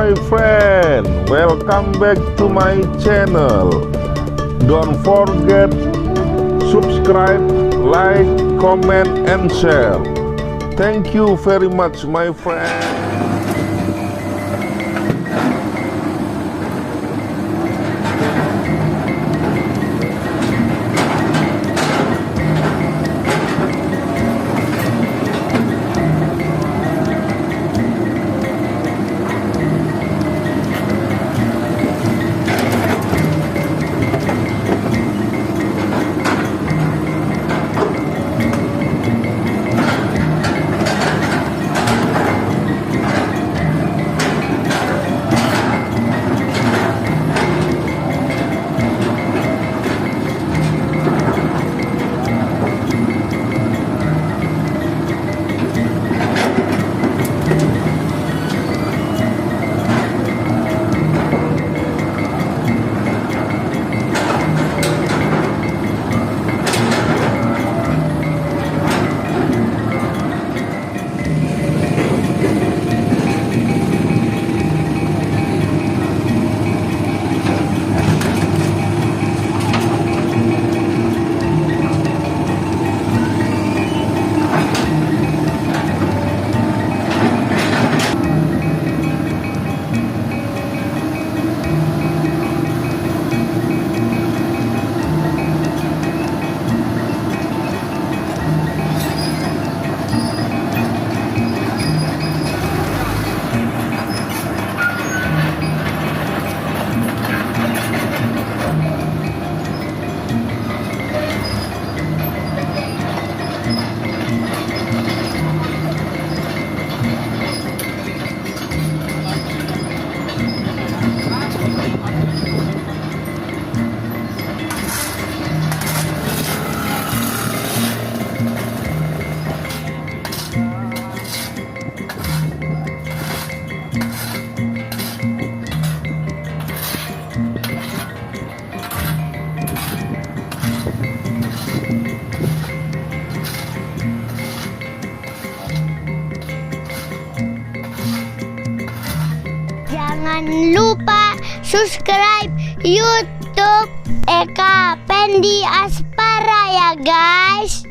my friend, welcome back to my channel. Don't forget subscribe, like, comment, and share. Thank you very much, my friend. Jangan lupa subscribe YouTube Eka Pendi Aspara ya guys.